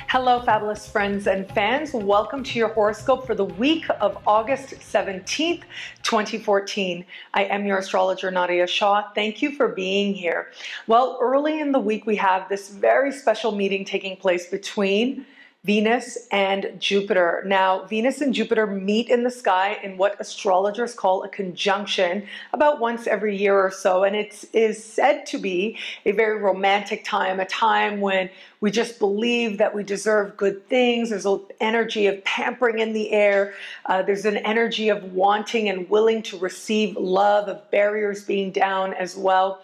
Hello, fabulous friends and fans. Welcome to your horoscope for the week of August 17th, 2014. I am your astrologer, Nadiya Shah. Thank you for being here. Well, early in the week, we have this very special meeting taking place between Venus and Jupiter. Now, Venus and Jupiter meet in the sky in what astrologers call a conjunction about once every year or so. And it is said to be a very romantic time, a time when we just believe that we deserve good things. There's an energy of pampering in the air. There's an energy of wanting and willing to receive love, of barriers being down as well.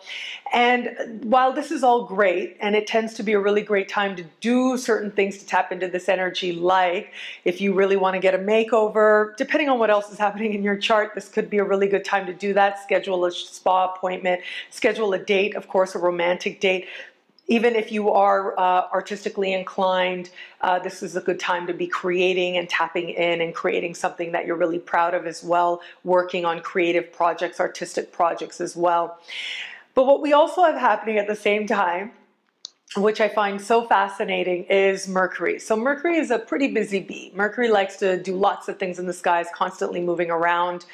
And while this is all great, and it tends to be a really great time to do certain things to tap into this energy, like if you really want to get a makeover, depending on what else is happening in your chart, this could be a really good time to do that. Schedule a spa appointment, schedule a date, of course, a romantic date. Even if you are artistically inclined, this is a good time to be creating and tapping in and creating something that you're really proud of as well, working on creative projects, artistic projects as well. But what we also have happening at the same time, which I find so fascinating, is Mercury. So Mercury is a pretty busy bee. Mercury likes to do lots of things in the skies, constantly moving around.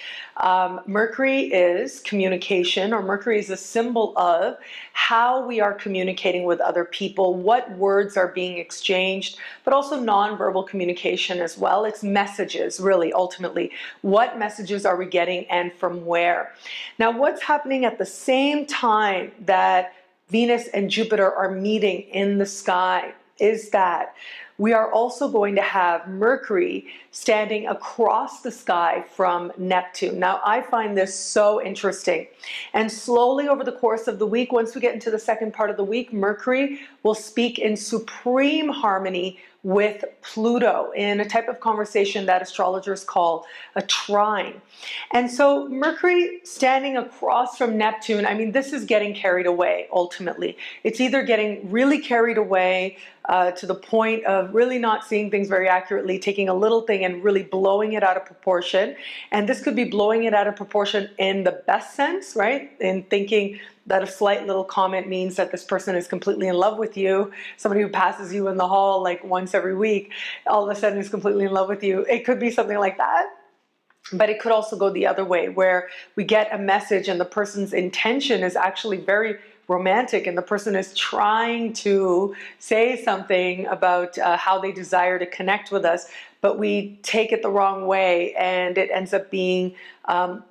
Mercury is communication, or Mercury is a symbol of how we are communicating with other people, what words are being exchanged, but also nonverbal communication as well. It's messages, really, ultimately. What messages are we getting and from where? Now, what's happening at the same time that Venus and Jupiter are meeting in the sky is that we are also going to have Mercury standing across the sky from Neptune. Now, I find this so interesting. And slowly over the course of the week, once we get into the second part of the week, Mercury will speak in supreme harmony with Pluto in a type of conversation that astrologers call a trine. And so Mercury standing across from Neptune, I mean, this is getting carried away ultimately. It's either getting really carried away to the point of really not seeing things very accurately, taking a little thing and really blowing it out of proportion. And this could be blowing it out of proportion in the best sense, right? In thinking that a slight little comment means that this person is completely in love with you. Somebody who passes you in the hall like once every week, all of a sudden is completely in love with you. It could be something like that. But it could also go the other way, where we get a message and the person's intention is actually very romantic, and the person is trying to say something about how they desire to connect with us, but we take it the wrong way, and it ends up being,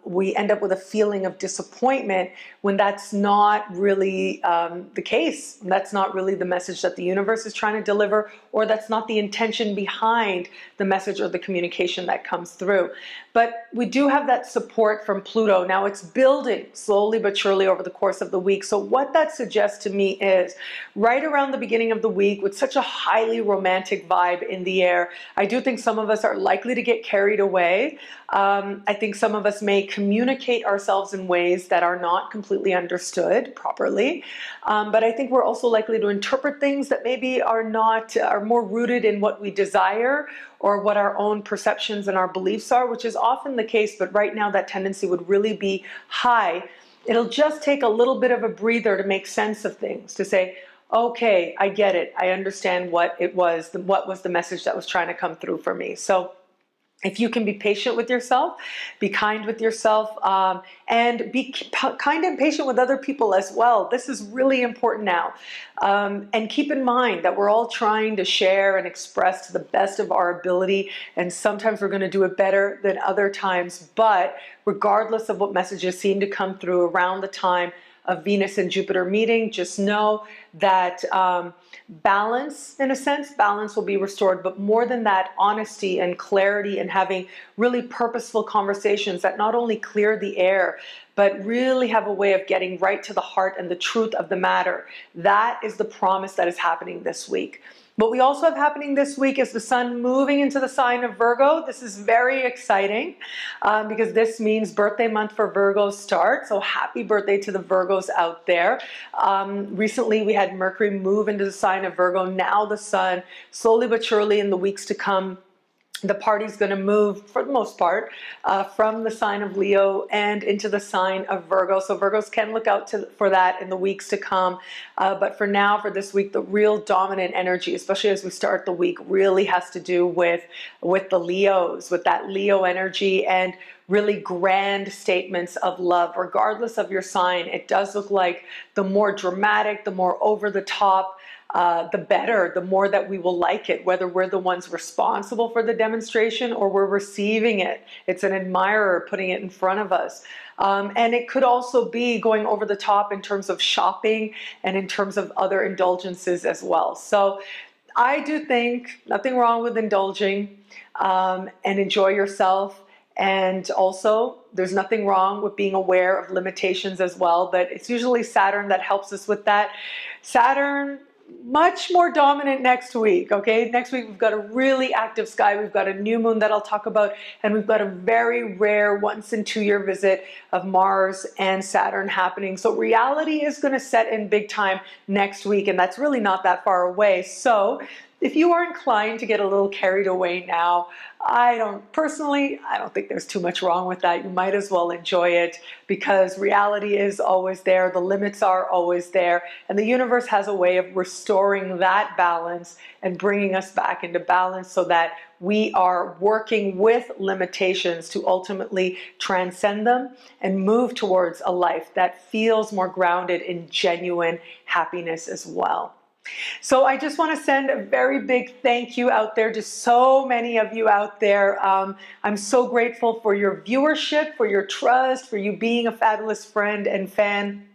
we end up with a feeling of disappointment when that's not really the case. That's not really the message that the universe is trying to deliver, or that's not the intention behind the message or the communication that comes through. But we do have that support from Pluto. Now it's building slowly but surely over the course of the week. So what that suggests to me is right around the beginning of the week, with such a highly romantic vibe in the air, I do think some of us are likely to get carried away. I think some of us may communicate ourselves in ways that are not completely understood properly. But I think we're also likely to interpret things that maybe are more rooted in what we desire or what our own perceptions and our beliefs are, which is often the case. But right now that tendency would really be high. It'll just take a little bit of a breather to make sense of things, to say, okay, I get it. I understand what it was, what was the message that was trying to come through for me. So if you can be patient with yourself, be kind with yourself, and be kind and patient with other people as well. This is really important now. And keep in mind that we're all trying to share and express to the best of our ability, and sometimes we're going to do it better than other times. But regardless of what messages seem to come through around the time of Venus and Jupiter meeting, just know that balance, in a sense, balance will be restored, but more than that, honesty and clarity, and having really purposeful conversations that not only clear the air, but really have a way of getting right to the heart and the truth of the matter. That is the promise that is happening this week. What we also have happening this week is the sun moving into the sign of Virgo. This is very exciting because this means birthday month for Virgos start. So happy birthday to the Virgos out there. Recently we had Mercury move into the sign of Virgo. Now the sun, slowly but surely in the weeks to come, The party's going to move, for the most part, from the sign of Leo and into the sign of Virgo. So Virgos can look out for that in the weeks to come. But for now, for this week, the real dominant energy, especially as we start the week, really has to do with the Leos, with that Leo energy and really grand statements of love, regardless of your sign. It does look like the more dramatic, the more over the top, the better, the more that we will like it, whether we're the ones responsible for the demonstration or we're receiving it. It's an admirer putting it in front of us. And it could also be going over the top in terms of shopping and in terms of other indulgences as well. So I do think nothing wrong with indulging and enjoy yourself. And also, there's nothing wrong with being aware of limitations as well, but it's usually Saturn that helps us with that. Saturn, much more dominant next week, okay? Next week, we've got a really active sky. We've got a new moon that I'll talk about, and we've got a very rare once in 2 year visit of Mars and Saturn happening. So reality is going to set in big time next week, and that's really not that far away. So if you are inclined to get a little carried away now, I don't think there's too much wrong with that. You might as well enjoy it because reality is always there. The limits are always there. And the universe has a way of restoring that balance and bringing us back into balance so that we are working with limitations to ultimately transcend them and move towards a life that feels more grounded in genuine happiness as well. So I just want to send a very big thank you out there to so many of you out there. I'm so grateful for your viewership, for your trust, for you being a fabulous friend and fan.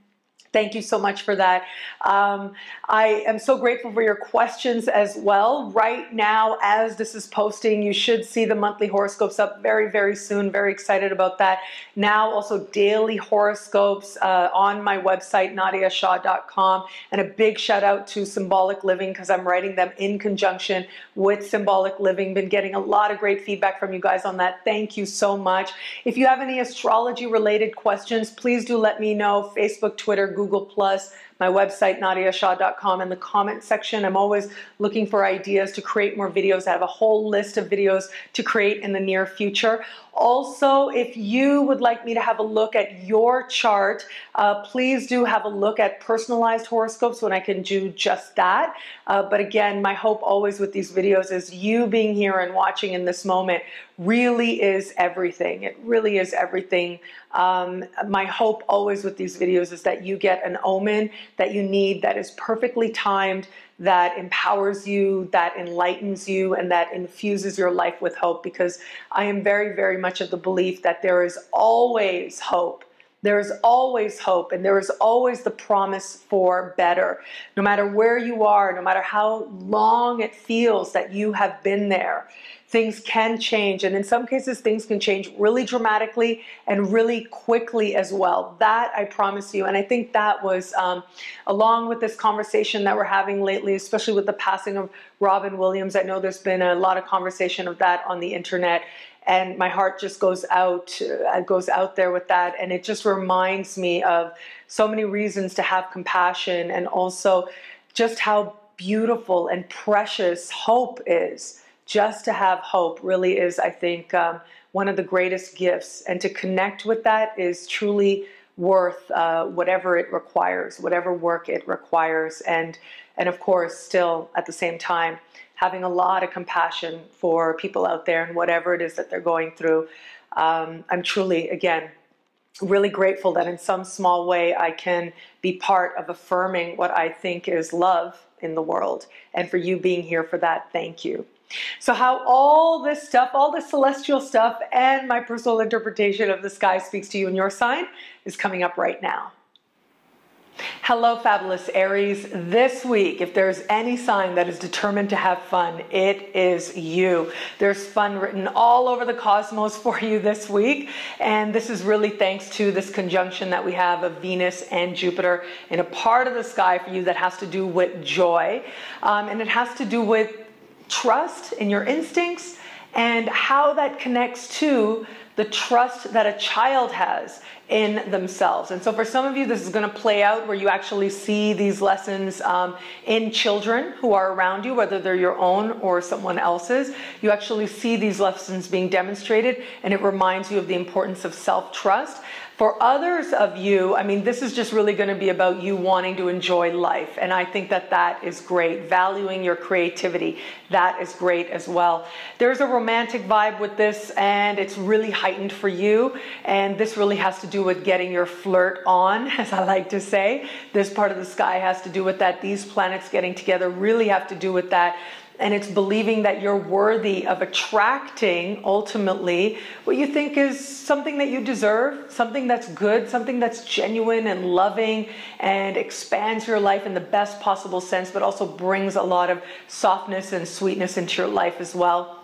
Thank you so much for that. I am so grateful for your questions as well. Right now, as this is posting, you should see the monthly horoscopes up very, very soon. Very excited about that. Now also daily horoscopes on my website, nadiyashah.com. And a big shout out to Symbolic Living because I'm writing them in conjunction with Symbolic Living. Been getting a lot of great feedback from you guys on that. Thank you so much. If you have any astrology related questions, please do let me know. Facebook, Twitter, Google+, my website, nadiyashah.com. In the comment section, I'm always looking for ideas to create more videos. I have a whole list of videos to create in the near future. Also, if you would like me to have a look at your chart, please do have a look at personalized horoscopes when I can do just that. But again, my hope always with these videos is you being here and watching in this moment really is everything. It really is everything. My hope always with these videos is that you get an omen that you need that is perfectly timed, that empowers you, that enlightens you, and that infuses your life with hope, because I am very, very much of the belief that there is always hope. There is always hope, and there is always the promise for better. No matter where you are, no matter how long it feels that you have been there, things can change. And in some cases, things can change really dramatically and really quickly as well. That I promise you. And I think that was, along with this conversation that we're having lately, especially with the passing of Robin Williams, I know there's been a lot of conversation of that on the internet. And my heart just goes out there with that. And it just reminds me of so many reasons to have compassion, and also just how beautiful and precious hope is. Just to have hope really is, I think, one of the greatest gifts. And to connect with that is truly worth whatever it requires, whatever work it requires. And of course, still at the same time, having a lot of compassion for people out there and whatever it is that they're going through. I'm truly, again, really grateful that in some small way I can be part of affirming what I think is love in the world. And for you being here for that, thank you. So how all this stuff, all the celestial stuff, and my personal interpretation of the sky speaks to you in your sign is coming up right now. Hello, fabulous Aries. This week, if there's any sign that is determined to have fun, it is you. There's fun written all over the cosmos for you this week. And this is really thanks to this conjunction that we have of Venus and Jupiter in a part of the sky for you that has to do with joy. And it has to do with trust in your instincts and how that connects to the trust that a child has in themselves. And so for some of you, this is going to play out where you actually see these lessons in children who are around you, whether they're your own or someone else's. You actually see these lessons being demonstrated, and it reminds you of the importance of self-trust. For others of you, I mean, this is just really going to be about you wanting to enjoy life. And I think that that is great. Valuing your creativity, that is great as well. There's a romantic vibe with this, and it's really heightened for you. And this really has to do with getting your flirt on, as I like to say. This part of the sky has to do with that. These planets getting together really have to do with that. And it's believing that you're worthy of attracting, ultimately, what you think is something that you deserve, something that's good, something that's genuine and loving and expands your life in the best possible sense, but also brings a lot of softness and sweetness into your life as well.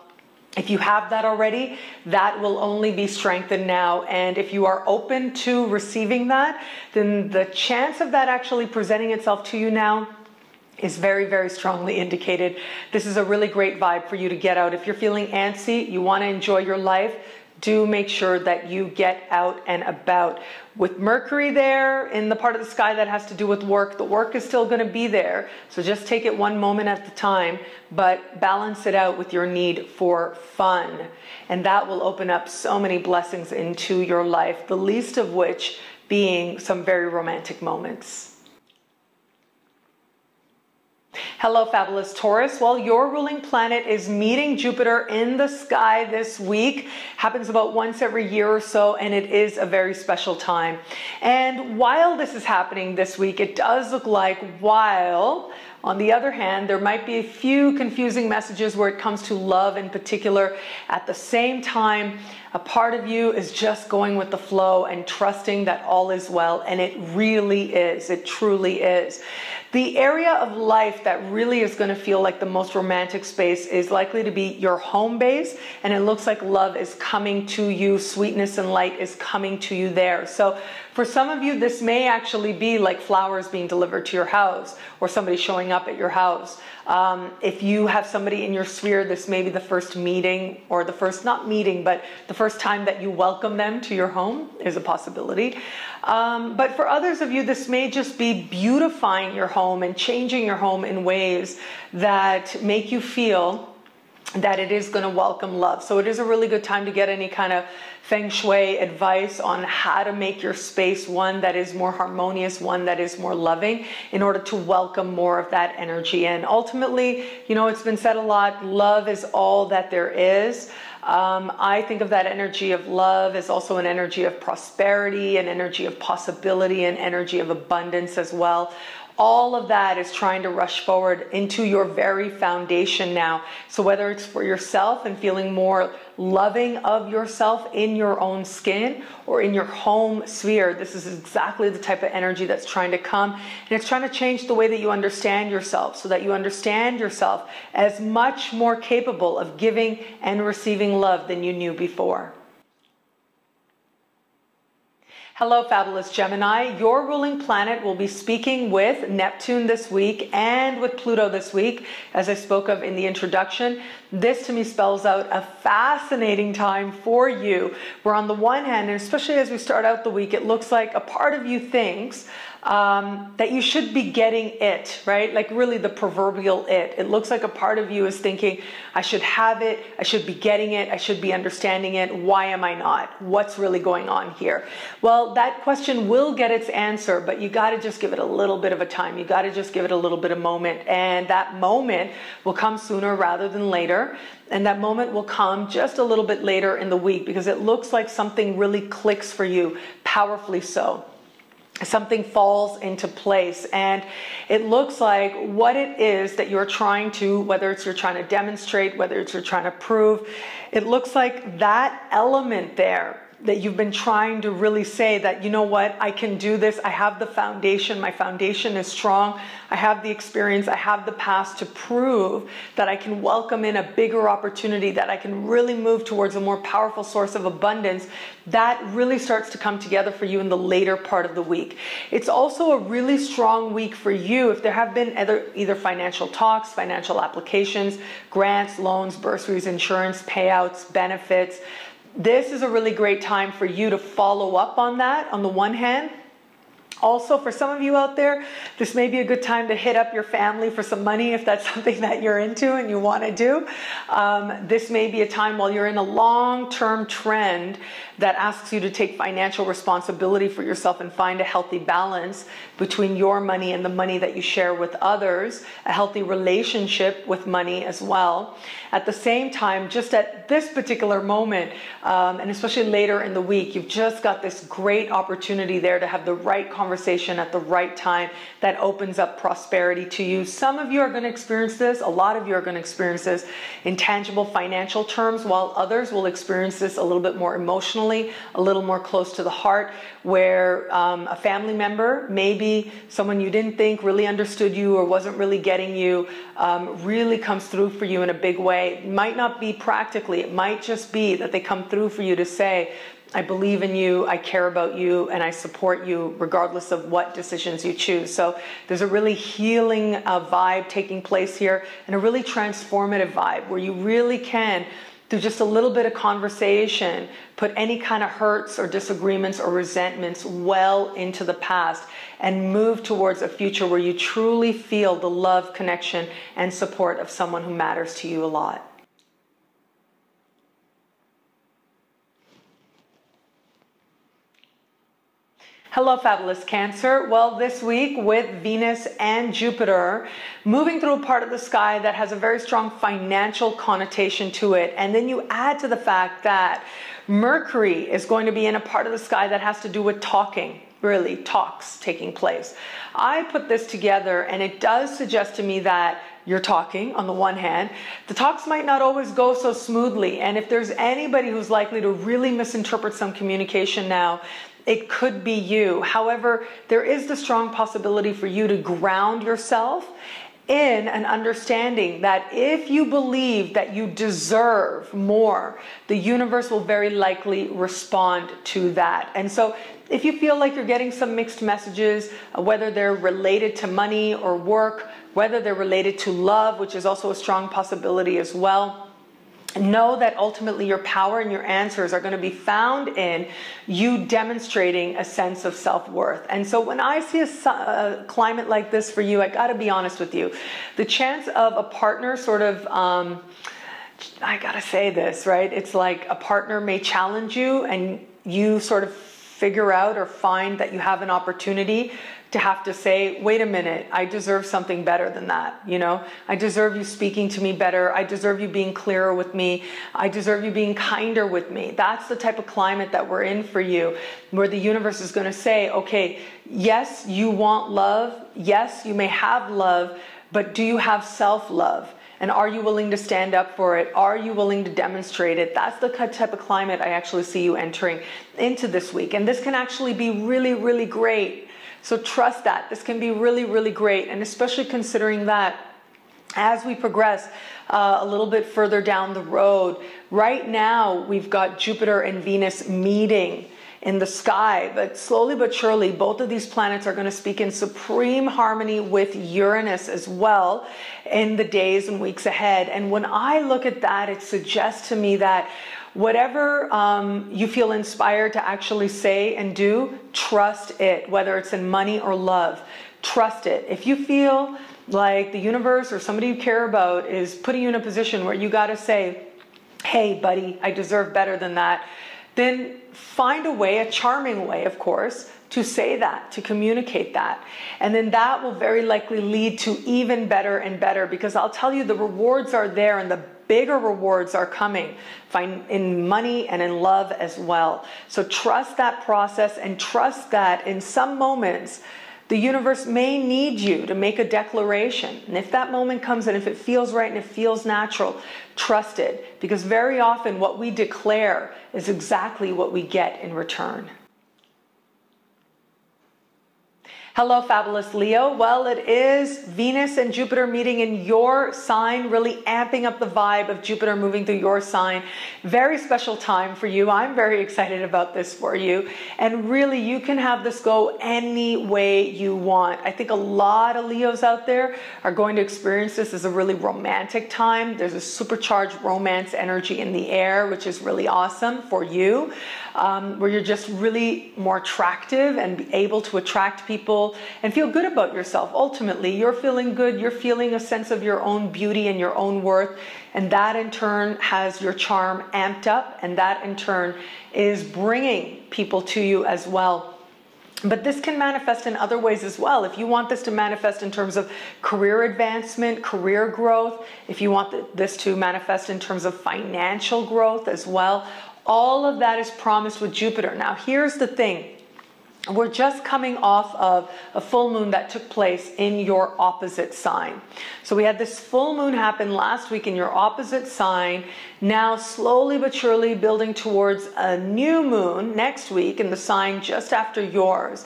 If you have that already, that will only be strengthened now. And if you are open to receiving that, then the chance of that actually presenting itself to you now is very, very strongly indicated. This is a really great vibe for you to get out. If you're feeling antsy, you want to enjoy your life, do make sure that you get out and about. With Mercury there in the part of the sky that has to do with work, the work is still going to be there. So just take it one moment at the time, but balance it out with your need for fun. And that will open up so many blessings into your life, the least of which being some very romantic moments. Hello, fabulous Taurus. Well, your ruling planet is meeting Jupiter in the sky this week. Happens about once every year or so, and it is a very special time. And while this is happening this week, it does look like on the other hand, there might be a few confusing messages where it comes to love in particular. At the same time, a part of you is just going with the flow and trusting that all is well, and it really is. It truly is. The area of life that really is going to feel like the most romantic space is likely to be your home base, and it looks like love is coming to you, sweetness and light is coming to you there. So for some of you, this may actually be like flowers being delivered to your house or somebody showing up at your house. If you have somebody in your sphere, this may be the first meeting, or the first, not meeting, but the first time that you welcome them to your home is a possibility. But for others of you, this may just be beautifying your home and changing your home in ways that make you feel that it is going to welcome love. So it is a really good time to get any kind of feng shui advice on how to make your space one that is more harmonious, one that is more loving, in order to welcome more of that energy in. Ultimately, you know, it's been said a lot, love is all that there is. I think of that energy of love as also an energy of prosperity, an energy of possibility, an energy of abundance as well. All of that is trying to rush forward into your very foundation now. So whether it's for yourself and feeling more loving of yourself in your own skin or in your home sphere, this is exactly the type of energy that's trying to come. And it's trying to change the way that you understand yourself, so that you understand yourself as much more capable of giving and receiving love than you knew before. Hello, fabulous Gemini. Your ruling planet will be speaking with Neptune this week and with Pluto this week, as I spoke of in the introduction. This to me spells out a fascinating time for you, where on the one hand, and especially as we start out the week, it looks like a part of you thinks that you should be getting it, right? Like really the proverbial it. It looks like a part of you is thinking, I should have it, I should be getting it, I should be understanding it. Why am I not? What's really going on here? Well, that question will get its answer, but you got to just give it a little bit of a time. You got to just give it a little bit of moment. And that moment will come sooner rather than later. And that moment will come just a little bit later in the week, because it looks like something really clicks for you, powerfully so. Something falls into place, and it looks like what it is that you're trying to, whether it's you're trying to demonstrate, whether it's you're trying to prove, it looks like that element there that you've been trying to really say that, you know what, I can do this. I have the foundation. My foundation is strong. I have the experience. I have the past to prove that I can welcome in a bigger opportunity, that I can really move towards a more powerful source of abundance. That really starts to come together for you in the later part of the week. It's also a really strong week for you if there have been either financial talks, financial applications, grants, loans, bursaries, insurance, payouts, benefits, This is a really great time for you to follow up on that on the one hand. Also, for some of you out there, this may be a good time to hit up your family for some money if that's something that you're into and you want to do. This may be a time while you're in a long-term trend that asks you to take financial responsibility for yourself and find a healthy balance between your money and the money that you share with others, a healthy relationship with money as well. At the same time, just at this particular moment, and especially later in the week, you've just got this great opportunity there to have the right conversation at the right time that opens up prosperity to you. Some of you are going to experience this, a lot of you are going to experience this in tangible financial terms, while others will experience this a little bit more emotionally, a little more close to the heart, where a family member, maybe someone you didn't think really understood you or wasn't really getting you, really comes through for you in a big way. It might not be practically, it might just be that they come through for you to say, I believe in you, I care about you, and I support you regardless of what decisions you choose. So there's a really healing vibe taking place here, and a really transformative vibe where you really can, through just a little bit of conversation, put any kind of hurts or disagreements or resentments well into the past and move towards a future where you truly feel the love, connection, and support of someone who matters to you a lot. Hello, fabulous Cancer. Well, this week with Venus and Jupiter moving through a part of the sky that has a very strong financial connotation to it, and then you add to the fact that Mercury is going to be in a part of the sky that has to do with talking, really talks taking place. I put this together and it does suggest to me that you're talking on the one hand. The talks might not always go so smoothly, and if there's anybody who's likely to really misinterpret some communication now, it could be you. However, there is the strong possibility for you to ground yourself in an understanding that if you believe that you deserve more, the universe will very likely respond to that. And so if you feel like you're getting some mixed messages, whether they're related to money or work, whether they're related to love, which is also a strong possibility as well, know that ultimately your power and your answers are going to be found in you demonstrating a sense of self-worth. And so when I see a climate like this for you, I got to be honest with you, the chance of a partner sort of, I got to say this, right? It's like a partner may challenge you and you sort of figure out or find that you have an opportunity to have to say, wait a minute, I deserve something better than that. You know, I deserve you speaking to me better. I deserve you being clearer with me. I deserve you being kinder with me. That's the type of climate that we're in for you, where the universe is going to say, okay, yes, you want love. Yes, you may have love, but do you have self-love? And are you willing to stand up for it? Are you willing to demonstrate it? That's the type of climate I actually see you entering into this week. And this can actually be really, really great. So trust that. This can be really, really great. And especially considering that as we progress a little bit further down the road, right now we've got Jupiter and Venus meeting in the sky, but slowly but surely both of these planets are going to speak in supreme harmony with Uranus as well in the days and weeks ahead. And when I look at that, it suggests to me that whatever you feel inspired to actually say and do, trust it, whether it's in money or love, trust it. If you feel like the universe or somebody you care about is putting you in a position where you got to say, hey buddy, I deserve better than that, then find a way, a charming way, of course, to say that, to communicate that. And then that will very likely lead to even better and better, because I'll tell you, the rewards are there, and the bigger rewards are coming in money and in love as well. So trust that process, and trust that in some moments, the universe may need you to make a declaration. And if that moment comes and if it feels right and it feels natural, trust it. Because very often what we declare is exactly what we get in return. Hello, fabulous Leo. Well, it is Venus and Jupiter meeting in your sign, really amping up the vibe of Jupiter moving through your sign. Very special time for you. I'm very excited about this for you. And really, you can have this go any way you want. I think a lot of Leos out there are going to experience this as a really romantic time. There's a supercharged romance energy in the air, which is really awesome for you, where you're just really more attractive and be able to attract people and feel good about yourself. Ultimately, you're feeling good. You're feeling a sense of your own beauty and your own worth. And that in turn has your charm amped up. And that in turn is bringing people to you as well. But this can manifest in other ways as well. If you want this to manifest in terms of career advancement, career growth, if you want this to manifest in terms of financial growth as well, all of that is promised with Jupiter. Now, here's the thing. We're just coming off of a full moon that took place in your opposite sign. So we had this full moon happen last week in your opposite sign, now slowly but surely building towards a new moon next week in the sign just after yours.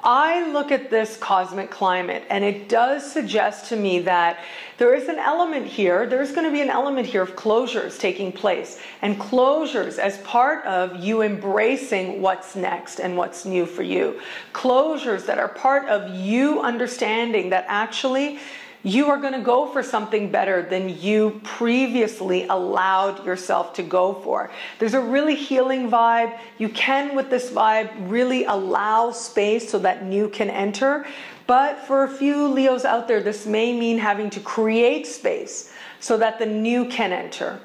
I look at this cosmic climate and it does suggest to me that there is an element here, there's going to be an element here of closures taking place, and closures as part of you embracing what's next and what's new for you. Closures that are part of you understanding that actually you are going to go for something better than you previously allowed yourself to go for. There's a really healing vibe. You can, with this vibe, really allow space so that new can enter. But for a few Leos out there, this may mean having to create space so that the new can enter.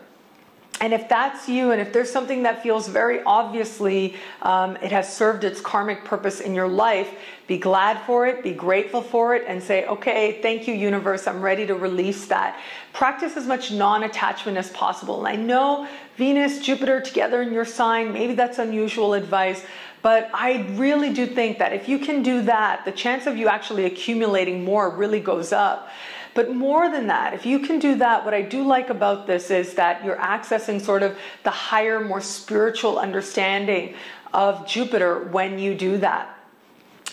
And if that's you, and if there's something that feels very obviously it has served its karmic purpose in your life, be glad for it, be grateful for it, and say, okay, thank you, universe, I'm ready to release that. Practice as much non-attachment as possible. And I know Venus, Jupiter together in your sign, maybe that's unusual advice, but I really do think that if you can do that, the chance of you actually accumulating more really goes up. But more than that, if you can do that, what I do like about this is that you're accessing sort of the higher, more spiritual understanding of Jupiter when you do that.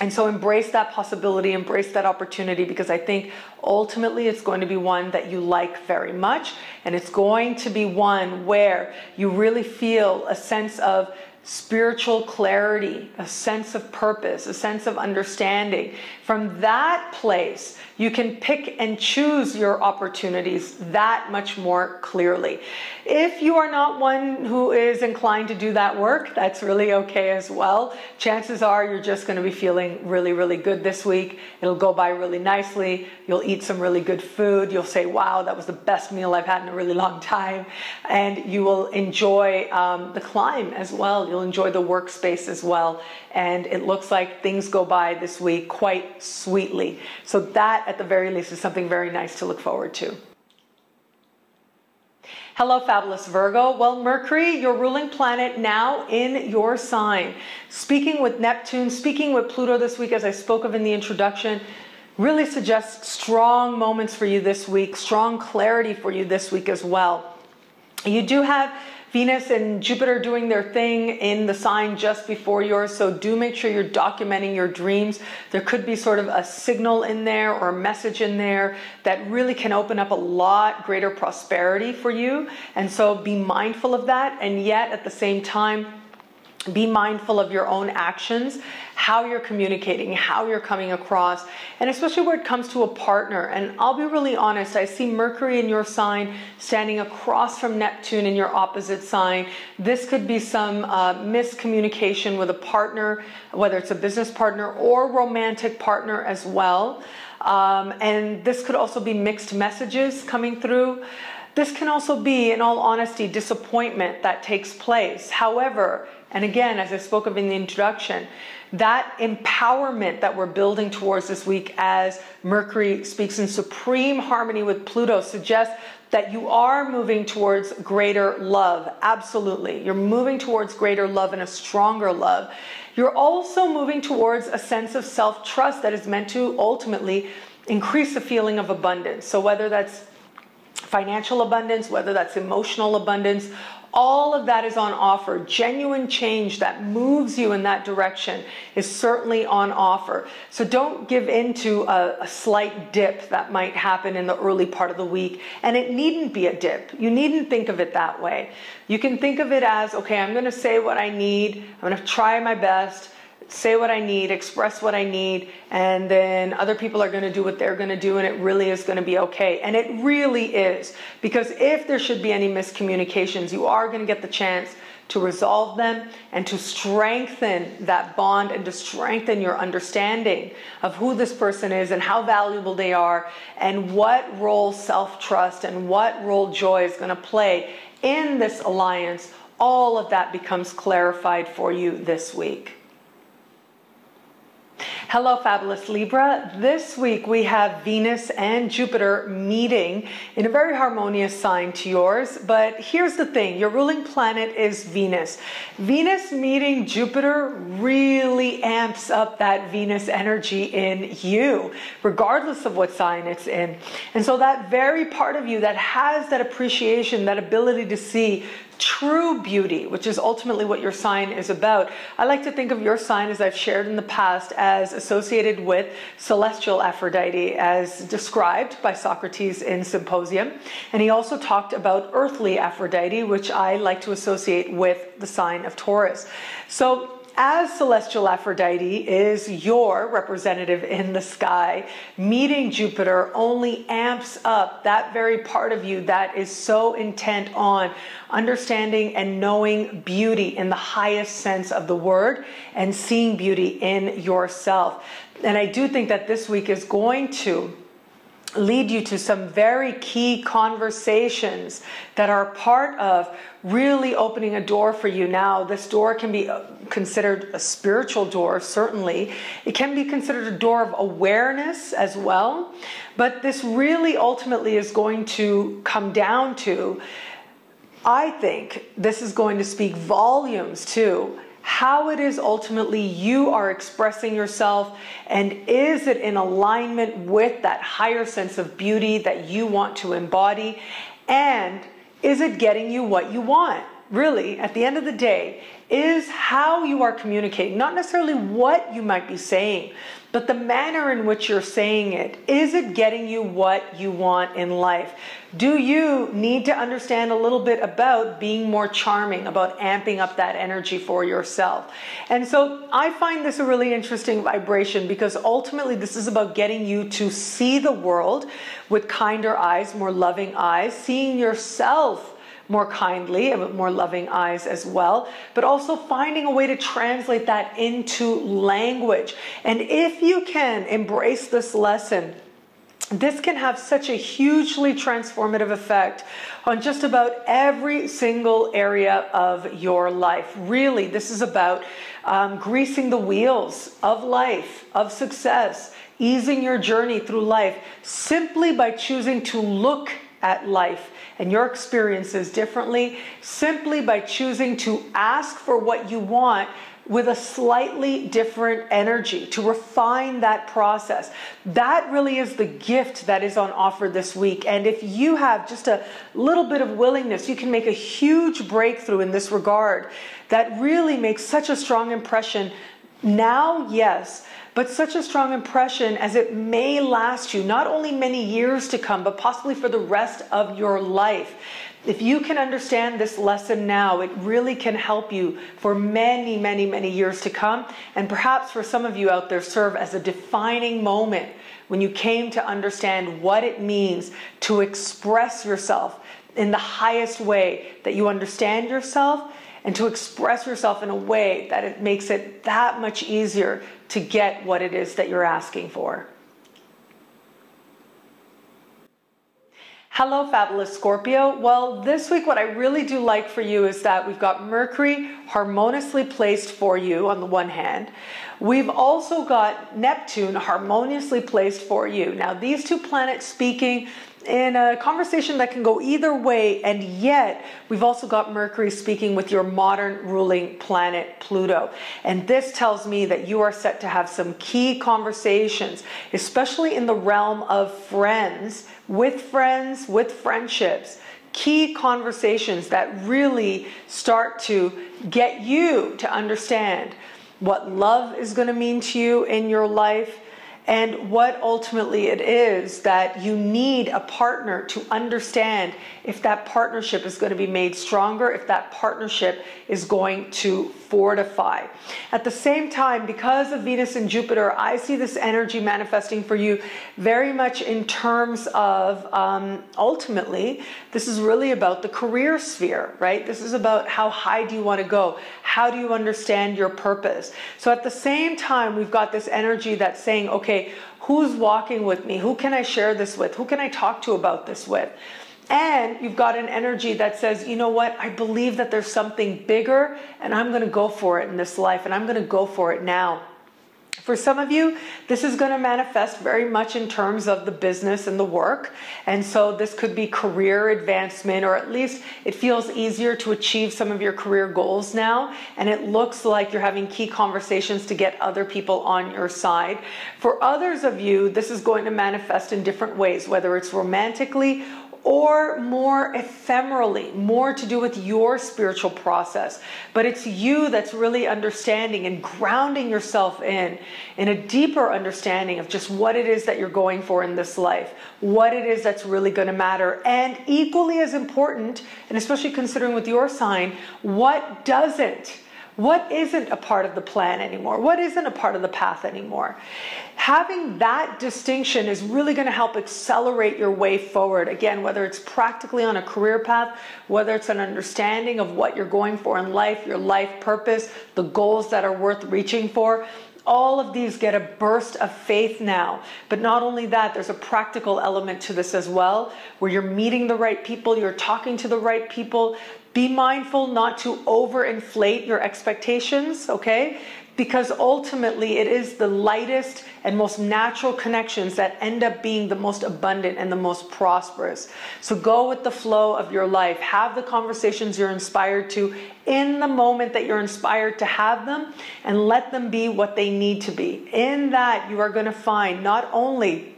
And so embrace that possibility, embrace that opportunity, because I think ultimately it's going to be one that you like very much. And it's going to be one where you really feel a sense of spiritual clarity, a sense of purpose, a sense of understanding. From that place, you can pick and choose your opportunities that much more clearly. If you are not one who is inclined to do that work, that's really okay as well. Chances are you're just going to be feeling really, really good this week. It'll go by really nicely. You'll eat some really good food. You'll say, wow, that was the best meal I've had in a really long time. And you will enjoy the climb as well. You'll enjoy the workspace as well. And it looks like things go by this week quite sweetly. So that, at the very least, is something very nice to look forward to. Hello, fabulous Virgo. Well, Mercury, your ruling planet, now in your sign. Speaking with Neptune, speaking with Pluto this week, as I spoke of in the introduction, really suggests strong moments for you this week, strong clarity for you this week as well. You do have Venus and Jupiter doing their thing in the sign just before yours, so do make sure you're documenting your dreams. There could be sort of a signal in there or a message in there that really can open up a lot greater prosperity for you. And so be mindful of that, and yet at the same time, be mindful of your own actions, how you're communicating, how you're coming across, and especially where it comes to a partner. And I'll be really honest, I see Mercury in your sign standing across from Neptune in your opposite sign. This could be some miscommunication with a partner, whether it's a business partner or romantic partner as well. And this could also be mixed messages coming through. This can also be, in all honesty, disappointment that takes place. However, and again, as I spoke of in the introduction, that empowerment that we're building towards this week as Mercury speaks in supreme harmony with Pluto suggests that you are moving towards greater love. Absolutely. You're moving towards greater love and a stronger love. You're also moving towards a sense of self-trust that is meant to ultimately increase the feeling of abundance. So whether that's financial abundance, whether that's emotional abundance, all of that is on offer. Genuine change that moves you in that direction is certainly on offer. So don't give in to a slight dip that might happen in the early part of the week. And it needn't be a dip. You needn't think of it that way. You can think of it as, okay, I'm going to say what I need. I'm going to try my best. Say what I need, express what I need, and then other people are going to do what they're going to do, and it really is going to be okay. And it really is, because if there should be any miscommunications, you are going to get the chance to resolve them and to strengthen that bond and to strengthen your understanding of who this person is and how valuable they are and what role self-trust and what role joy is going to play in this alliance. All of that becomes clarified for you this week. Hello, fabulous Libra. This week we have Venus and Jupiter meeting in a very harmonious sign to yours. But here's the thing, your ruling planet is Venus. Venus meeting Jupiter really amps up that Venus energy in you, regardless of what sign it's in. And so that very part of you that has that appreciation, that ability to see true beauty, which is ultimately what your sign is about. I like to think of your sign, as I've shared in the past, as associated with celestial Aphrodite, as described by Socrates in Symposium. And he also talked about earthly Aphrodite, which I like to associate with the sign of Taurus. So as celestial Aphrodite is your representative in the sky, meeting Jupiter only amps up that very part of you that is so intent on understanding and knowing beauty in the highest sense of the word and seeing beauty in yourself. And I do think that this week is going to lead you to some very key conversations that are part of really opening a door for you. Now, this door can be considered a spiritual door, certainly. It can be considered a door of awareness as well. But this really ultimately is going to come down to, I think this is going to speak volumes to how it is ultimately you are expressing yourself, and is it in alignment with that higher sense of beauty that you want to embody, and is it getting you what you want? Really, at the end of the day, is how you are communicating, not necessarily what you might be saying, but the manner in which you're saying it. Is it getting you what you want in life? Do you need to understand a little bit about being more charming, about amping up that energy for yourself? And so I find this a really interesting vibration, because ultimately this is about getting you to see the world with kinder eyes, more loving eyes, seeing yourself more kindly and with more loving eyes as well, but also finding a way to translate that into language. And if you can embrace this lesson, this can have such a hugely transformative effect on just about every single area of your life. Really, this is about greasing the wheels of life, of success, easing your journey through life, simply by choosing to look at life and your experiences differently, simply by choosing to ask for what you want with a slightly different energy, to refine that process. That really is the gift that is on offer this week. And if you have just a little bit of willingness, you can make a huge breakthrough in this regard that really makes such a strong impression now, yes, but such a strong impression as it may last you not only many years to come, but possibly for the rest of your life. If you can understand this lesson now, it really can help you for many, many, many years to come. And perhaps for some of you out there, serve as a defining moment when you came to understand what it means to express yourself in the highest way that you understand yourself, and to express yourself in a way that it makes it that much easier to get what it is that you're asking for. Hello, fabulous Scorpio. Well, this week what I really do like for you is that we've got Mercury harmoniously placed for you on the one hand. We've also got Neptune harmoniously placed for you. Now, these two planets speaking in a conversation that can go either way, and yet we've also got Mercury speaking with your modern ruling planet Pluto. And this tells me that you are set to have some key conversations, especially in the realm of friends, with friendships, key conversations that really start to get you to understand what love is going to mean to you in your life, and what ultimately it is that you need a partner to understand if that partnership is going to be made stronger, if that partnership is going to fortify. At the same time, because of Venus and Jupiter, I see this energy manifesting for you very much in terms of ultimately, this is really about the career sphere, right? This is about how high do you want to go? How do you understand your purpose? So at the same time, we've got this energy that's saying, okay, who's walking with me? Who can I share this with? Who can I talk to about this with? And you've got an energy that says, you know what, I believe that there's something bigger and I'm going to go for it in this life, and I'm going to go for it now. For some of you, this is going to manifest very much in terms of the business and the work. And so this could be career advancement, or at least it feels easier to achieve some of your career goals now. And it looks like you're having key conversations to get other people on your side. For others of you, this is going to manifest in different ways, whether it's romantically or more ephemerally, more to do with your spiritual process. But it's you that's really understanding and grounding yourself in a deeper understanding of just what it is that you're going for in this life, what it is that's really going to matter, and equally as important, and especially considering with your sign, what doesn't. What isn't a part of the plan anymore? What isn't a part of the path anymore? Having that distinction is really going to help accelerate your way forward. Again, whether it's practically on a career path, whether it's an understanding of what you're going for in life, your life purpose, the goals that are worth reaching for. All of these get a burst of faith now. But not only that, there's a practical element to this as well, where you're meeting the right people, you're talking to the right people. Be mindful not to overinflate your expectations, okay? Because ultimately it is the lightest and most natural connections that end up being the most abundant and the most prosperous. So go with the flow of your life. Have the conversations you're inspired to in the moment that you're inspired to have them, and let them be what they need to be. In that, you are going to find not only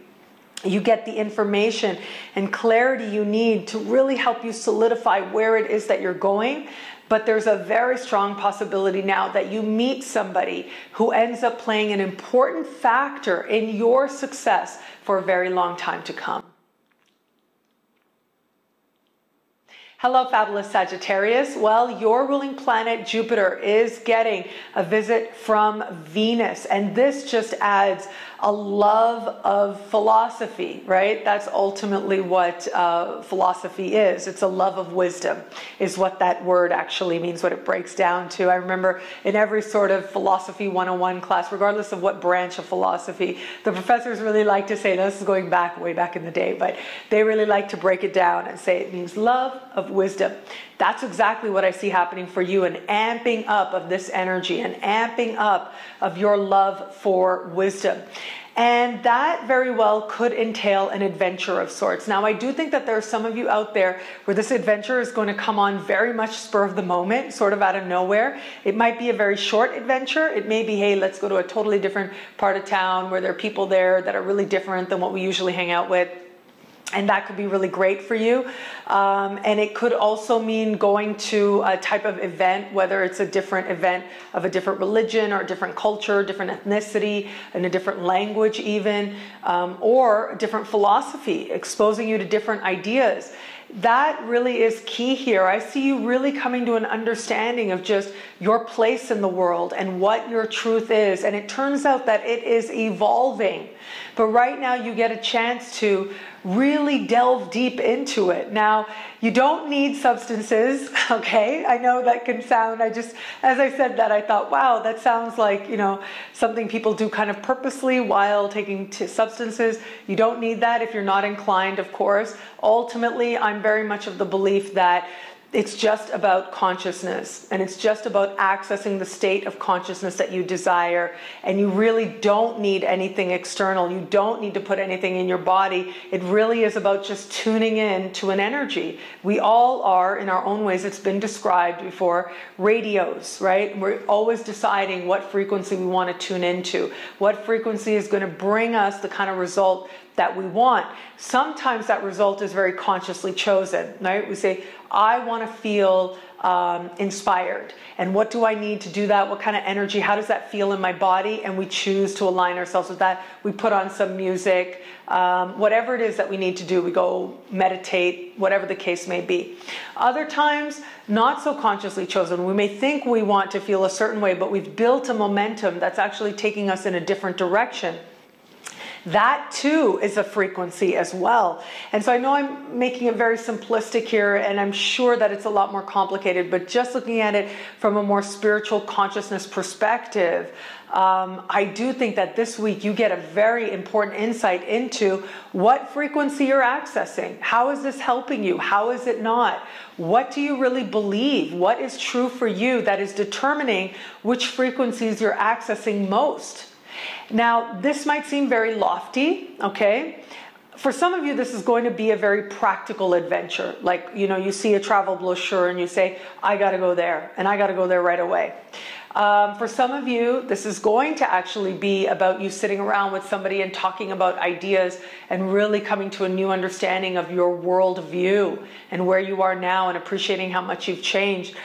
you get the information and clarity you need to really help you solidify where it is that you're going, but there's a very strong possibility now that you meet somebody who ends up playing an important factor in your success for a very long time to come. Hello, fabulous Sagittarius. Well, your ruling planet Jupiter is getting a visit from Venus, and this just adds a love of philosophy, right? That's ultimately what philosophy is. It's a love of wisdom, is what that word actually means, what it breaks down to. I remember in every sort of philosophy 101 class, regardless of what branch of philosophy, the professors really like to say, this is going back, way back in the day, but they really like to break it down and say it means love of wisdom. That's exactly what I see happening for you, an amping up of this energy, an amping up of your love for wisdom. And that very well could entail an adventure of sorts. Now, I do think that there are some of you out there where this adventure is going to come on very much spur of the moment, sort of out of nowhere. It might be a very short adventure. It may be, hey, let's go to a totally different part of town where there are people there that are really different than what we usually hang out with. And that could be really great for you. And it could also mean going to a type of event, whether it's a different event of a different religion or a different culture, different ethnicity, and a different language even, or a different philosophy, exposing you to different ideas. That really is key here. I see you really coming to an understanding of just your place in the world and what your truth is. And it turns out that it is evolving. But right now you get a chance to really delve deep into it. Now, you don't need substances, okay? I know that can sound, as I said that, I thought, wow, that sounds like, something people do kind of purposely while taking substances. You don't need that if you're not inclined, of course. Ultimately, I'm very much of the belief that It's just about consciousness, and it's just about accessing the state of consciousness that you desire. And you really don't need anything external. You don't need to put anything in your body. It really is about just tuning in to an energy. We all are, in our own ways, it's been described before, radios, right? We're always deciding what frequency we want to tune into, what frequency is going to bring us the kind of result that we want. Sometimes that result is very consciously chosen, right? We say, I want to feel inspired. And what do I need to do that? What kind of energy? How does that feel in my body? And we choose to align ourselves with that. We put on some music, whatever it is that we need to do. We go meditate, whatever the case may be. Other times, not so consciously chosen. We may think we want to feel a certain way, but we've built a momentum that's actually taking us in a different direction. That too is a frequency as well. And so I know I'm making it very simplistic here, and I'm sure that it's a lot more complicated, but just looking at it from a more spiritual consciousness perspective, I do think that this week you get a very important insight into what frequency you're accessing. How is this helping you? How is it not? What do you really believe? What is true for you that is determining which frequencies you're accessing most? Now, this might seem very lofty, okay? For some of you, this is going to be a very practical adventure. Like, you know, you see a travel brochure and you say, I got to go there, and I got to go there right away. For some of you, this is going to actually be about you sitting around with somebody and talking about ideas and really coming to a new understanding of your worldview and where you are now and appreciating how much you've changed.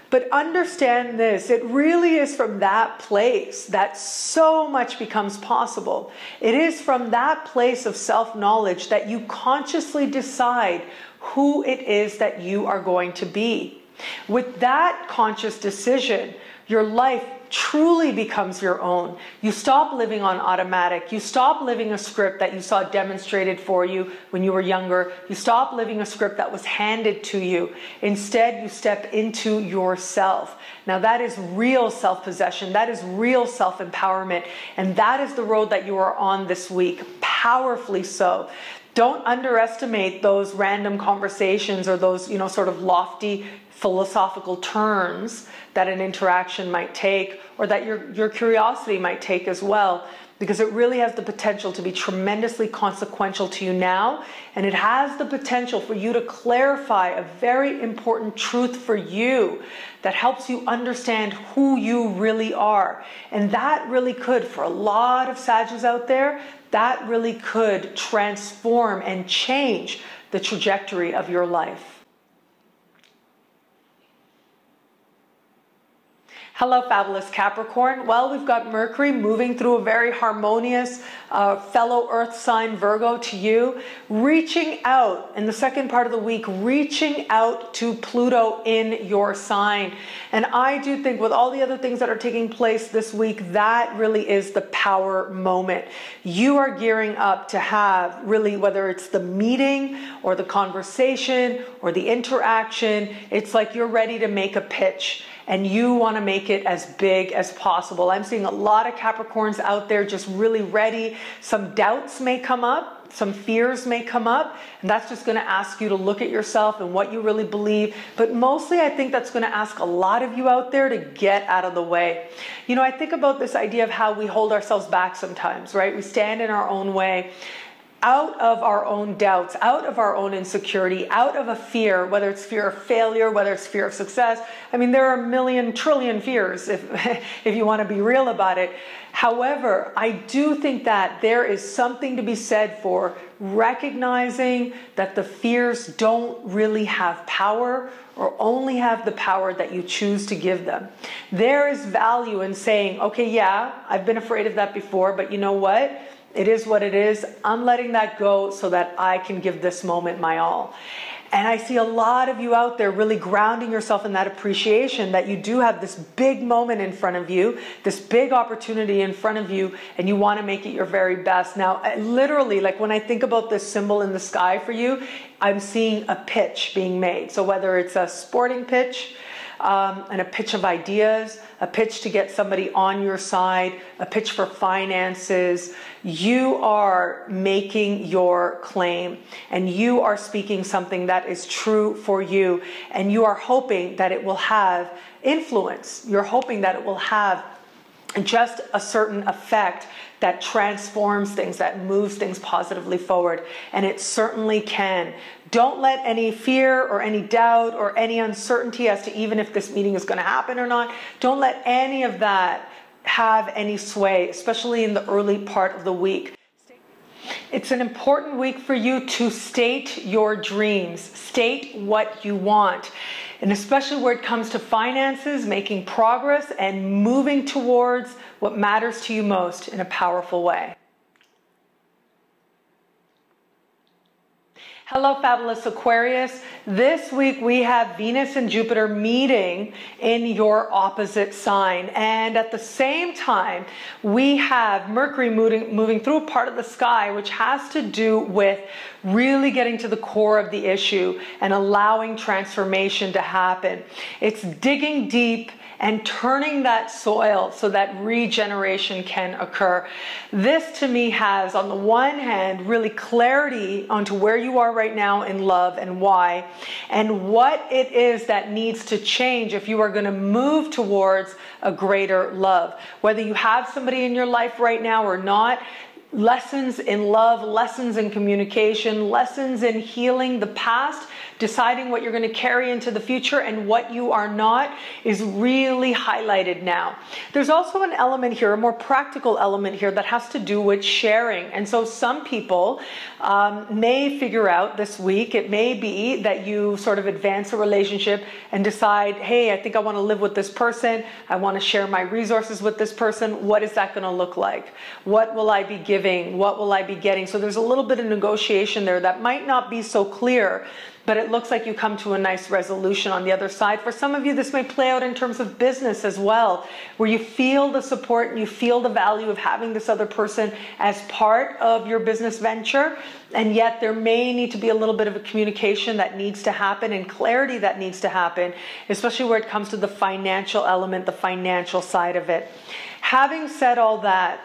But understand this, it really is from that place that so much becomes possible. It is from that place of self-knowledge that you consciously decide who it is that you are going to be. With that conscious decision, your life truly becomes your own. You stop living on automatic. You stop living a script that you saw demonstrated for you when you were younger. You stop living a script that was handed to you. Instead, you step into yourself. Now, that is real self-possession. That is real self-empowerment. And that is the road that you are on this week, powerfully so. Don't underestimate those random conversations or those, you know, sort of lofty philosophical turns that an interaction might take, or that your curiosity might take as well, because it really has the potential to be tremendously consequential to you now, and it has the potential for you to clarify a very important truth for you that helps you understand who you really are. And that really could, for a lot of Sagittarius out there, that really could transform and change the trajectory of your life. Hello, fabulous Capricorn. Well, we've got Mercury moving through a very harmonious fellow earth sign, Virgo, to you, reaching out in the second part of the week, reaching out to Pluto in your sign. And I do think with all the other things that are taking place this week, that really is the power moment. You are gearing up to have really, whether it's the meeting or the conversation or the interaction, it's like you're ready to make a pitch. And you want to make it as big as possible. I'm seeing a lot of Capricorns out there just really ready. Some doubts may come up, some fears may come up, and that's just going to ask you to look at yourself and what you really believe. But mostly I think that's going to ask a lot of you out there to get out of the way. You know, I think about this idea of how we hold ourselves back sometimes, right? We stand in our own way, out of our own doubts, out of our own insecurity, out of a fear, whether it's fear of failure, whether it's fear of success. I mean, there are a million trillion fears if you want to be real about it. However, I do think that there is something to be said for recognizing that the fears don't really have power, or only have the power that you choose to give them. There is value in saying, okay, yeah, I've been afraid of that before, but you know what? It is what it is. I'm letting that go so that I can give this moment my all. And I see a lot of you out there really grounding yourself in that appreciation that you do have this big moment in front of you, this big opportunity in front of you, and you want to make it your very best. Now, literally, like when I think about this symbol in the sky for you, I'm seeing a pitch being made. So whether it's a sporting pitch, and a pitch of ideas, a pitch to get somebody on your side, a pitch for finances. You are making your claim and you are speaking something that is true for you, and you are hoping that it will have influence. You're hoping that it will have just a certain effect that transforms things, that moves things positively forward. And it certainly can. Don't let any fear or any doubt or any uncertainty as to even if this meeting is going to happen or not, don't let any of that have any sway, especially in the early part of the week. It's an important week for you to state your dreams, state what you want. And especially where it comes to finances, making progress and moving towards what matters to you most in a powerful way. Hello, fabulous Aquarius. This week we have Venus and Jupiter meeting in your opposite sign. And at the same time, we have Mercury moving through a part of the sky, which has to do with really getting to the core of the issue and allowing transformation to happen. It's digging deep and turning that soil so that regeneration can occur. This to me has, on the one hand, really clarity onto where you are right now in love and why, and what it is that needs to change if you are going to move towards a greater love. Whether you have somebody in your life right now or not, lessons in love, lessons in communication, lessons in healing the past, deciding what you're going to carry into the future and what you are not is really highlighted now. There's also an element here, a more practical element here that has to do with sharing. And so some people may figure out this week, it may be that you sort of advance a relationship and decide, hey, I think I want to live with this person. I want to share my resources with this person. What is that going to look like? What will I be giving? What will I be getting? So there's a little bit of negotiation there that might not be so clear, but it looks like you come to a nice resolution on the other side. For some of you, this may play out in terms of business as well, where you feel the support and you feel the value of having this other person as part of your business venture. And yet there may need to be a little bit of a communication that needs to happen and clarity that needs to happen, especially where it comes to the financial element, the financial side of it. Having said all that,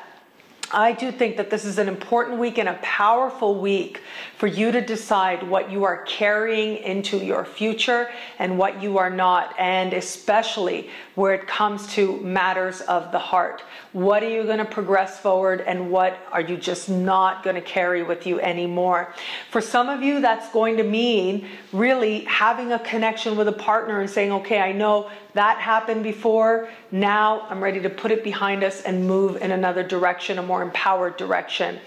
I do think that this is an important week and a powerful week for you to decide what you are carrying into your future and what you are not, and especially where it comes to matters of the heart. What are you going to progress forward and what are you just not going to carry with you anymore? For some of you, that's going to mean really having a connection with a partner and saying, okay, I know that happened before. Now I'm ready to put it behind us and move in another direction, a more empowered direction.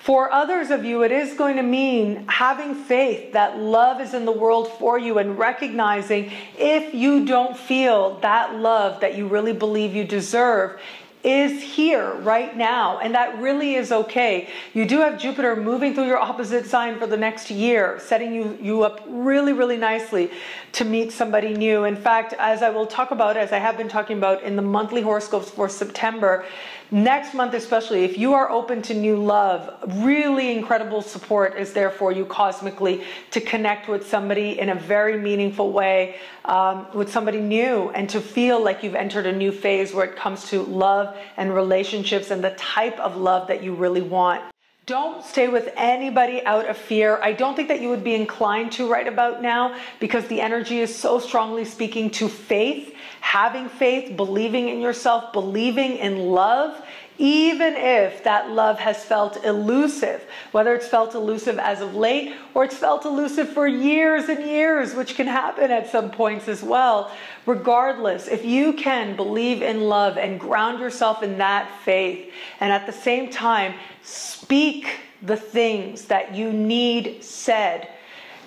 For others of you, it is going to mean having faith that love is in the world for you and recognizing if you don't feel that love that you really believe you deserve is here right now, and that really is okay. You do have Jupiter moving through your opposite sign for the next year, setting you up really, really nicely to meet somebody new. In fact, as I will talk about, as I have been talking about in the monthly horoscopes for September, next month especially, if you are open to new love, really incredible support is there for you cosmically to connect with somebody in a very meaningful way, with somebody new, and to feel like you've entered a new phase where it comes to love and relationships and the type of love that you really want. Don't stay with anybody out of fear. I don't think that you would be inclined to right about now, because the energy is so strongly speaking to faith, having faith, believing in yourself, believing in love, even if that love has felt elusive, whether it's felt elusive as of late or it's felt elusive for years and years, which can happen at some points as well. Regardless, if you can believe in love and ground yourself in that faith, and at the same time speak the things that you need said,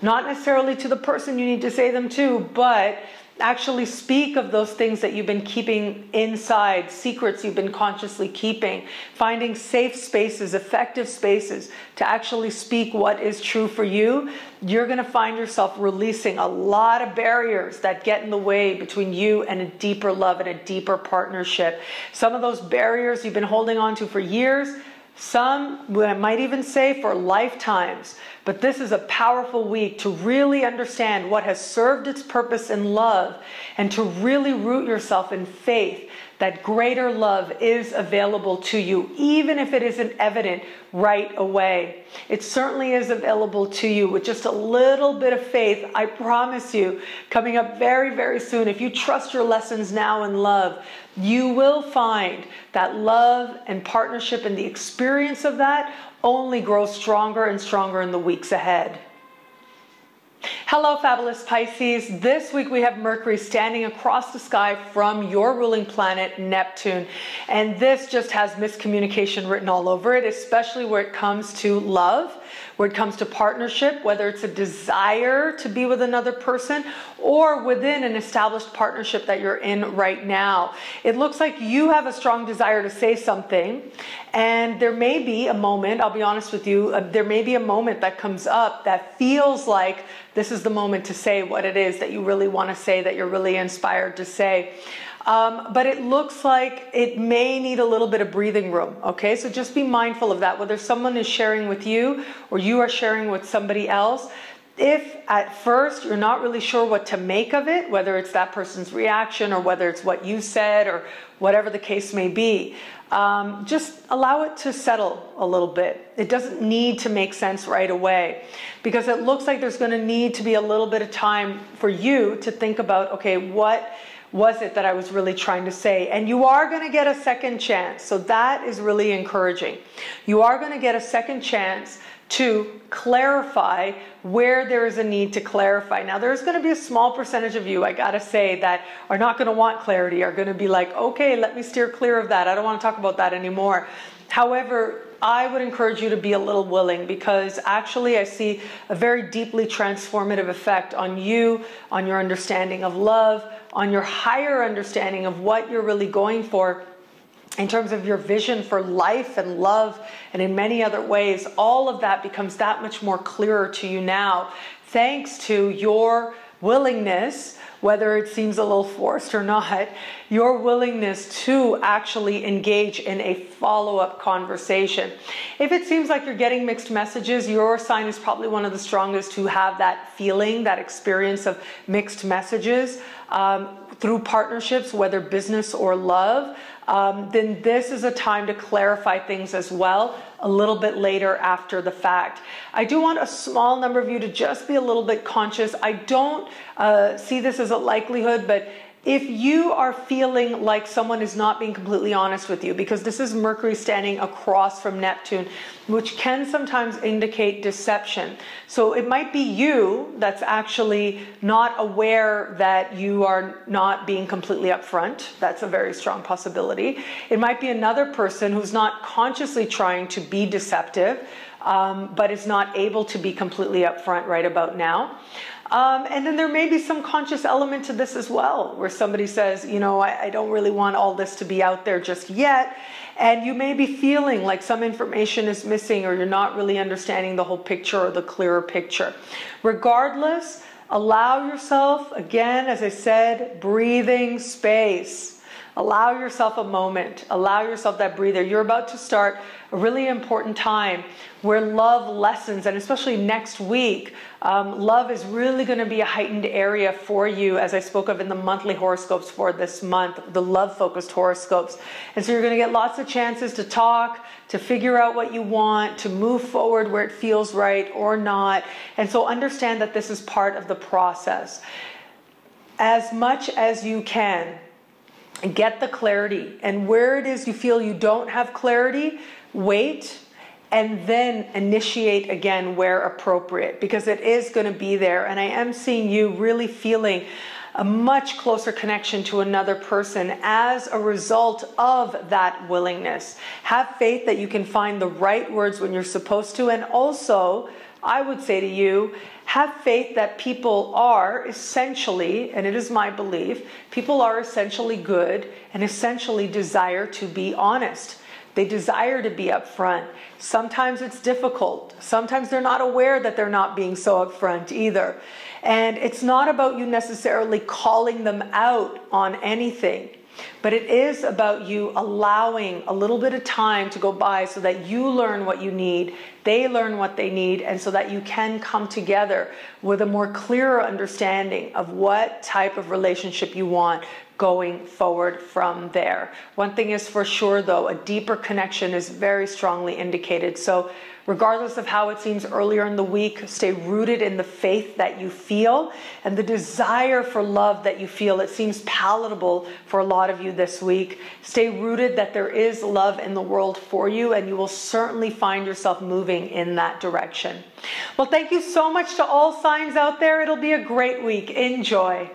not necessarily to the person you need to say them to, but actually speak of those things that you've been keeping inside, secrets you've been consciously keeping, finding safe spaces, effective spaces to actually speak what is true for you, you're going to find yourself releasing a lot of barriers that get in the way between you and a deeper love and a deeper partnership. Some of those barriers you've been holding on to for years, Some might even say for lifetimes. But this is a powerful week to really understand what has served its purpose in love and to really root yourself in faith that greater love is available to you, even if it isn't evident right away. It certainly is available to you with just a little bit of faith. I promise you, coming up very, very soon, if you trust your lessons now in love, you will find that love and partnership and the experience of that only grows stronger and stronger in the weeks ahead. Hello, fabulous Pisces. This week we have Mercury standing across the sky from your ruling planet, Neptune. And this just has miscommunication written all over it, especially where it comes to love, where it comes to partnership, whether it's a desire to be with another person or within an established partnership that you're in right now. It looks like you have a strong desire to say something, and there may be a moment, I'll be honest with you, there may be a moment that comes up that feels like this is the moment to say what it is that you really want to say, that you're really inspired to say. But it looks like it may need a little bit of breathing room, okay? So just be mindful of that, whether someone is sharing with you or you are sharing with somebody else. If at first you're not really sure what to make of it, whether it's that person's reaction or whether it's what you said or whatever the case may be, just allow it to settle a little bit. It doesn't need to make sense right away, because it looks like there's going to need to be a little bit of time for you to think about, okay, what was it that I was really trying to say? And you are going to get a second chance. So that is really encouraging. You are going to get a second chance to clarify where there is a need to clarify. Now, there's going to be a small percentage of you, I got to say, that are not going to want clarity, are going to be like, okay, let me steer clear of that. I don't want to talk about that anymore. However, I would encourage you to be a little willing, because actually I see a very deeply transformative effect on you, on your understanding of love, on your higher understanding of what you're really going for in terms of your vision for life and love, and in many other ways. All of that becomes that much more clearer to you now, thanks to your willingness, whether it seems a little forced or not, your willingness to actually engage in a follow-up conversation. If it seems like you're getting mixed messages, your sign is probably one of the strongest who have that feeling, that experience of mixed messages through partnerships, whether business or love. Then this is a time to clarify things as well, a little bit later after the fact. I do want a small number of you to just be a little bit conscious. I don't see this as a likelihood, but if you are feeling like someone is not being completely honest with you, because this is Mercury standing across from Neptune, which can sometimes indicate deception. So it might be you that's actually not aware that you are not being completely upfront. That's a very strong possibility. It might be another person who's not consciously trying to be deceptive, but is not able to be completely upfront right about now. And then there may be some conscious element to this as well, where somebody says, you know, I don't really want all this to be out there just yet. And you may be feeling like some information is missing, or you're not really understanding the whole picture or the clearer picture. Regardless, allow yourself, again, as I said, breathing space. Allow yourself a moment. Allow yourself that breather. You're about to start a really important time where love lessons, and especially next week, love is really going to be a heightened area for you, as I spoke of in the monthly horoscopes for this month, the love-focused horoscopes. And so you're going to get lots of chances to talk, to figure out what you want, to move forward where it feels right or not. And so understand that this is part of the process. As much as you can, get the clarity. And where it is you feel you don't have clarity, wait, and then initiate again where appropriate, because it is going to be there. And I am seeing you really feeling a much closer connection to another person as a result of that willingness. Have faith that you can find the right words when you're supposed to. And also, I would say to you, have faith that people are essentially, and it is my belief, people are essentially good and essentially desire to be honest. They desire to be upfront. Sometimes it's difficult. Sometimes they're not aware that they're not being so upfront either. And it's not about you necessarily calling them out on anything. But it is about you allowing a little bit of time to go by so that you learn what you need, they learn what they need, and so that you can come together with a more clearer understanding of what type of relationship you want going forward from there. One thing is for sure though, a deeper connection is very strongly indicated. So regardless of how it seems earlier in the week, stay rooted in the faith that you feel and the desire for love that you feel. It seems palatable for a lot of you this week. Stay rooted that there is love in the world for you, and you will certainly find yourself moving in that direction. Well, thank you so much to all signs out there. It'll be a great week. Enjoy.